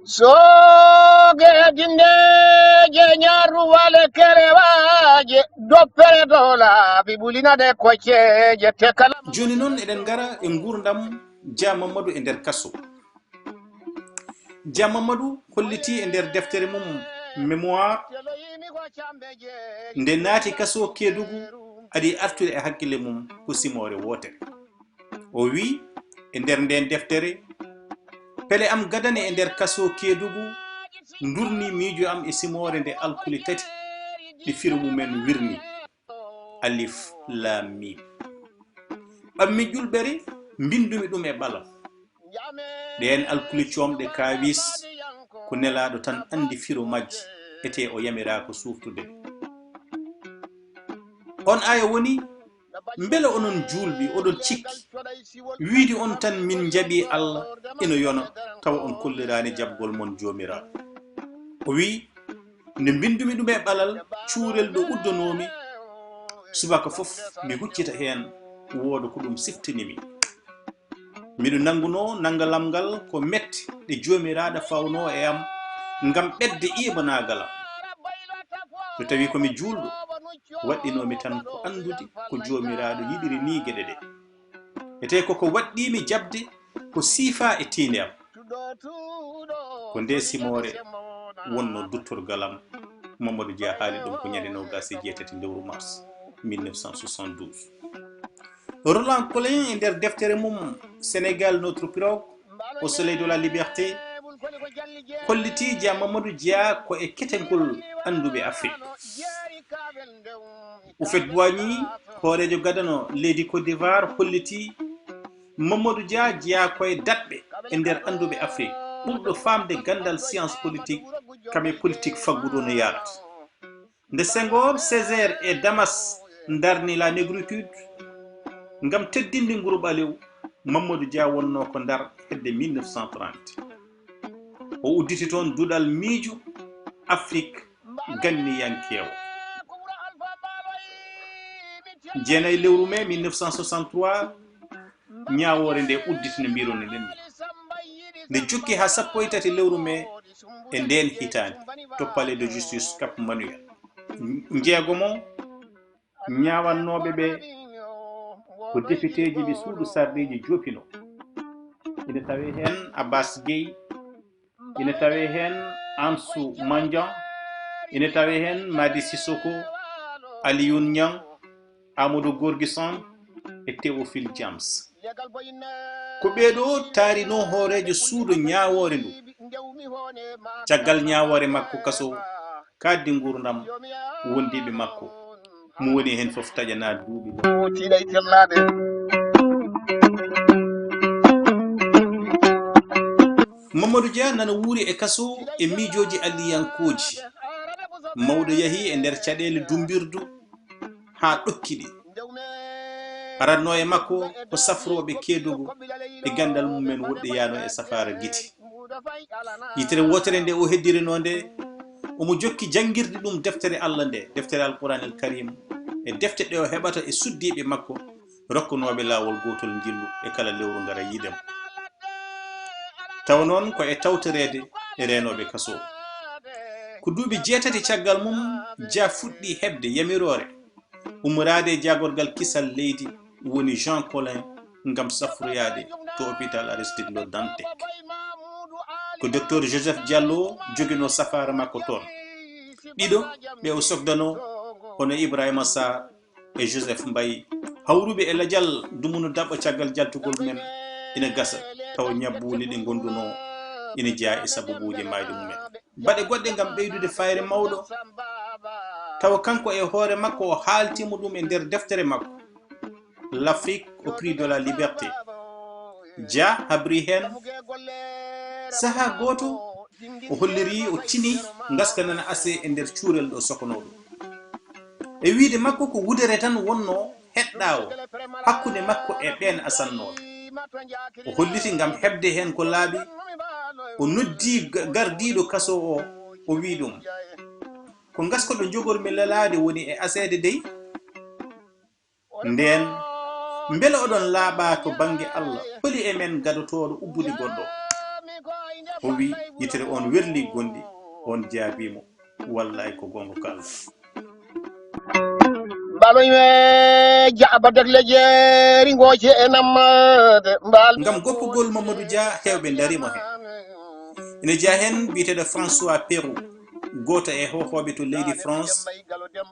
soge dinde je nyaru wale kerewaje doppere dola bibulina de koce je tekala joni non eden gara e gurdam Dia Mamadou e nder kasso. Dia Mamadou holliti e nder deftere mum mémoire nde naati kaso Kédougou adi artude e hakkille mum ko simore wotere. O wi e nder nden deftere, pele am gadane e nder kaso Kédougou durni miijo am e simore nde alkuli tati ɗi firu mumen wirni alif lam mim. ɓammi julɓere mbindumi ɗum e ɓalam. ɗen alkuli comɗe kawis ko nelaɗo tan andi firo majji ete o yamirako suftude. On aya woni beele onon julɓi oɗon cikki wiide on tan min jaaɓi Allah ina yona tawa on kollirani jaɓgol mon jomiraɗo. o wi nde mbindumi ɗum e ɓalal cuurel ɗo uddonomi, subaka fof mi huccita hen wooda ko ɗum siftinimi. miɗo nanguno nangalam ngal ko metti ɗe jomiraɗo fawno e am ngam ɓedde iɓanagalam. so tawi komi julɗo waɗɗinomi tan ko andude ko jomiraɗo yiɗiri ni gueɗe ɗe. ete koko waɗɗimi jabde ko siifa e tinde am. ko nde simore wonno duttorgalam. Mamadou Dia haali ɗum ko ñande 29 lewru mars 1972. Roland Collin e nder deftere mum Sénégal notre pirogue au soleil de la liberté holliti Dia Mamadou Dia ko e ketengol anduɓe Afrique. Houphouët-Boigny hoorejo gadano leydi Côte d'Ivoire holliti Mamadou Dia jeeya koye daɗɓe e nder anduɓe Afrique ɓurɗo famde gandal science politique kam e politique fagguɗo no yarata. Nde Senghor, Césaire et Damas darni la négritude ngam teddinde nguru ɓalew, Mamadou Dia wonno ko Ndar hedde 1930. o udditi toon duɗal miijo Afrique ganniyankewo. jeenayi lewru mai 1963 ñawore nde udditi no mbiruno ɗen ni. nde jukki ha 13 lewru mai e nden hitande to palais de justice Cap Manuel. jeego mo ñawannoɓe ɓe ko député ji ɓe suudu sardiji Jopino. ina tawe hen Abbas Gueye, ina tawe hen Ansou Mandiang, ina tawe hen Madi Sissoko, Alioune Niang, Amadou Gorgui Samb e Théophile Diams. ko ɓeɗo taarino hoorejo suudu ñawore ndu. caggal ñawore makko kaso kaddi gurdam wondiɓe makko mo woni hen foof taƴana duuɓi tiɗaytirnaɓe. Mamadou Dia nana wuuri e kaso e miijoji alliyankoji. mawɗo yahi e nder caɗele dumbirdu ha ɗokkiɗi. aranno e makko ko safroɓe Kédougou e gandal mumen woɗɗoyano e safara guiti. yitere wotere nde o heddirino nde omo jokki jangirde ɗum deftere Allah nde, deftere Alquran el Karim e defte ɗe o heɓata e suddiɓe makko rokkunoɓe lawol gotol jillu e kala lewru ngara yiidem. taw noon ko e tawtorede e renoɓe kaso. ko duuɓi 8 caggal mum Dia fuɗɗi hebde yamirore ummorade e jagorgal kisal leydi woni Jean Collin ngam safroyade to hôpital Aristide Le Dantec. ko docteur Joseph Diallo jogino safara makko toon. ɗiɗo ɓe o sogdano hono Ibrahima Sarr e Joseph Mbaye hawruɓe e ladial dumuno daɓɓa caggal jaltugol men ina gasa taw ñabbuli ɗi gonduno ina jeeya e sababuji mayde mumen. baɗe goɗɗe ngam ɓeydude fayre mawɗo tawa kanko e hoore makko o haaltimo ɗum e nder deftere makko L'Afrique au prix de la liberté. Dia habri hen saha goto o holliri o tini gaskanana ase e nder cuurel ɗo sokonoɗo e wiide makko ko wudere tan wonno heɗɗawo hakkude makko e ɓen asannoɓe. o holliti ngam hebde hen ko laaɓi. o noddi gardiɗo kaso o wi ɗum ko gaskoɗo jogormi lelade woni e asede dey. nden mbele oɗon laaɓa to bange Allah holi e men gadotoɗo ubbude goɗɗo o wi yitere on werli gonɗi on jaabimo wallahi ko gonga ko Allah mbaloyme jaaba dagle jeeri ngoje e nammade ngam goppugol Mamadou Dia hewɓe darimo hen ene jeeya hen biyeteɗo François Pérou goto e hohoɓe to leydi France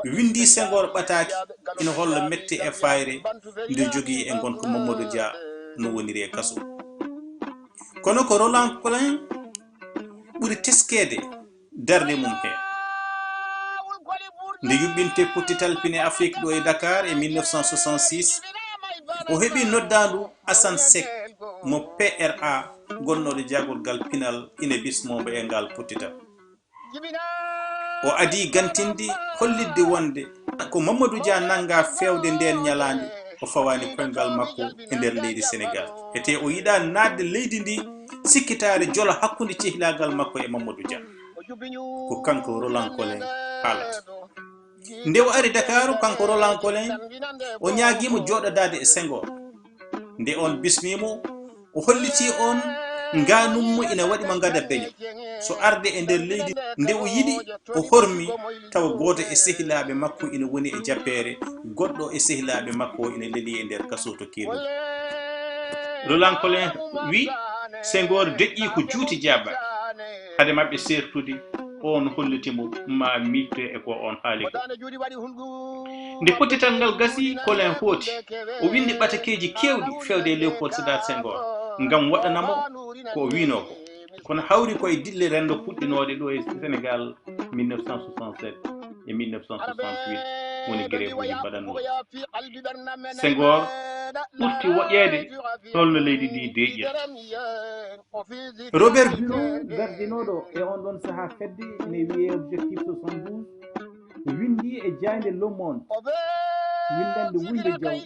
windi Senghor ɓataki ina holla metti e fayre nde jogui e gonka Mamadou Dia no woniri e kaso kono ko Roland Colin ɓuri teskede darde mum he nde yuɓɓinte putti talpine Afrique ɗo e Dakar e 1966 o heeɓi noddandu Assane Seck mo PRA gonnoɗo jagorgal pinal ina bismomo e ngal puttital o adi gantindi hollidde wonde ko Mamadou Dia nanga fewde nden ñalande o fawani koyngal makko e nder leydi Sénégal ete o yiɗa nadde leydi ndi sikkitare jolo hakkude cehlagal makko e Mamadou Dia ko kanko Roland Colin haalata nde o ari Dakar kanko Roland Colin o ñaguimo joɗodade e Senghor nde on bismimo o holliti on nganummo ina waɗimo gada beño so arde e nder leydi nde o yiɗi o hormi tawa goto e sehilaɓe makko ina woni e jappere goɗɗo e sehilaɓe makko ina leeli e nder kaso to Kirou Roland Colin wi Senghor deƴƴi ko juuti jabaki hade mabɓe sertude on hollitimo ma mifte e ko on haali ko nde pottital ngal gasi Colin hooti o windi ɓatakeji kewɗi fewde Léopold Sédar Senghor ngam waɗanamo ko wino ko kono hawri koye dille rendo puɗɗinoɗe ɗo e Sénégal 1967 e 1968 woni guerefuji mbaɗanno Senghor ɓurti woƴƴede holno leydi ndi deƴƴirta Robert Bureau gardinoɗo e on ɗon saaha fedde ene wiye objectif 72 windi e jayde Le Monde windande Wunde Diaw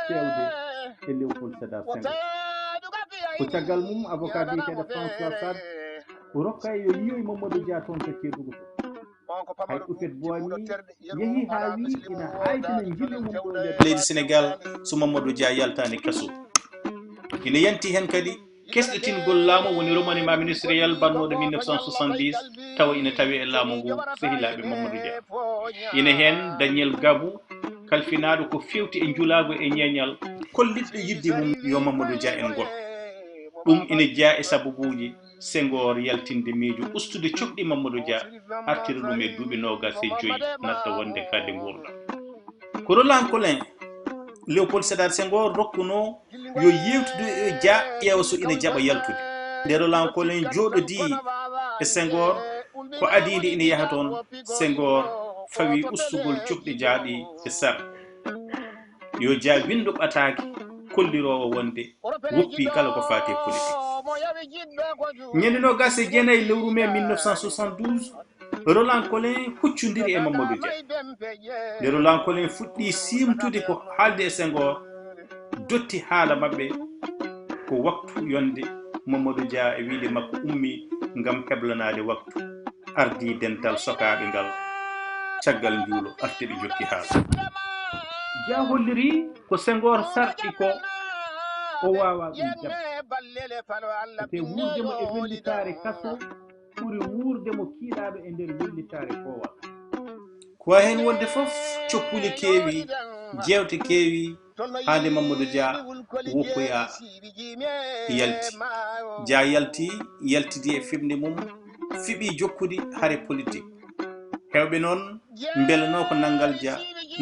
fewde e Léopold Sédar Senghor ko caggal mum avocat biyeteɗo François Sade o rokka yo yiyoy Mamadou Dia toon to Kédougou to hay Houphouët Boigny yeehi ha wi ina haytina jiɗi mum ɗo nder leydi Sénégal so Mamadou Dia yaltani kaso ina yanti hen kadi kesɗetingol laamu woni remaniement ministériel bannoɗo 1970 tawa ina tawi e laamu ngu sehilaɓe Mamadou Dia ina hen Daniel Gabou kalfinaɗo ko fewti e julago e ñeñal kolliɗɗo yidde mum yo Mamadou Dia en gol ɗum ina jeeya e sababuji Senghor yaltinde miijo ustude coɓɗi Mamadou Dia artira ɗum e duuɓi 25 natta wonde kadde gurdam ko Roland Colin Léopold Sédar Senghor rokkuno yo yewtude e Dia ƴeewa so ina jaɓa yaltude nde Roland Colin jooɗodi e Senghor ko adide ina yaha toon Senghor fawi ustugol coɓɗi Dia ɗi e sar yo Dia windu ɓataki kollirowo wonde woppi kala ko fate politique ñande no gase jeenayi lewru mai 1972 Roland Colin huccudiri e Mamadou Dia nde Roland Colin fuɗɗi simtude ko haalde e Senghor dotti haala mabɓe ko waktu yonde Mamadou Dia e wiide makko ummi ngam heblanade waktu ardi dental sokaɓe ngal caggal juulo artiɓe jokki haala Dia holliri ko Senghor sarɗi ko o wawa ɗum jaɓ te wurdemo e wellitare kaso ɓuri wurdemo kiiɗaɗo e nder wellitare kowal ko hen wonde foof coppuli keewi jewte keewi hande Mamadou Dia woppoya yalti Dia yaltidi e fimde mum fiɓi jokkude haare politique hewɓe noon belano ko nanggal Dia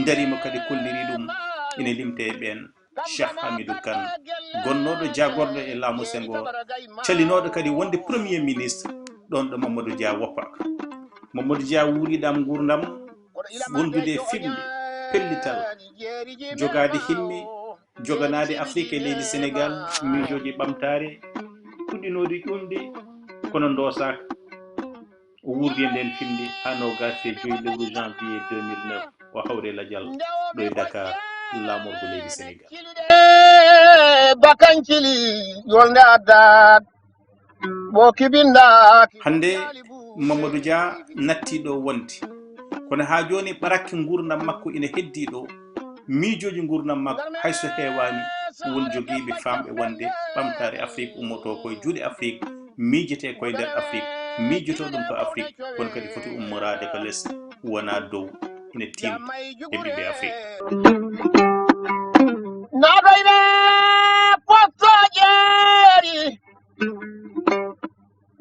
darima kadi kolliri ɗum ina limte e ɓen Cheikh Hamidou Kane gonnoɗo jagorɗo e laamu Senghor calinoɗo kadi wonde premier ministre ɗon ɗo Mamadou Dia woppaka Mamadou Dia wuuriɗam gurdam wondude fimde pellital jogade himmi joganade Afrique e leydi Sénégal miijoji ɓamtare puɗɗinode ƴulde kono ndosaka o wuurdi e nden fimde ha 25 lewru janvier 2009 o hawre ladial ɗo e Dakar laamorgo leydi Sénégal bakancili yolnde addat bo kibinda hande Mamadou Dia natti ɗo wonde kono ha joni ɓarakki gurdam makko ina heddi ɗo miijoji gurdam makko hayso heewani won jogiiɓe famɓe wonde ɓamtare Afrique ummoto koye juuɗe Afrique miijete koye nder Afrique miijoto ɗum to Afrique kono kadi foti ummorade ko less wona dow ine timta e ɓiɓɓe Afrique naɗoyɓe pottojeeri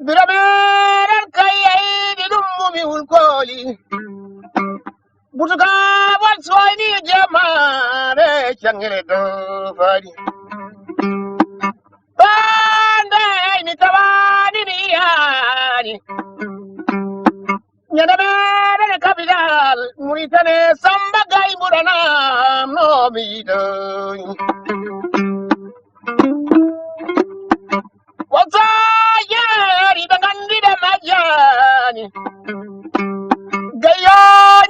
biraɓeɗen kayyeyɗi ɗum mumi wulkooli butukabol soyni jemare cangere dow faadi bandeyni tawanini yaani ñande meɗene capital muritane Samba Gaye ɓuranam no mi yiɗoy wosoyeeri ɓe gandiɗe majjani gayo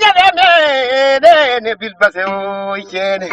ñande meɗene bilbase o ceene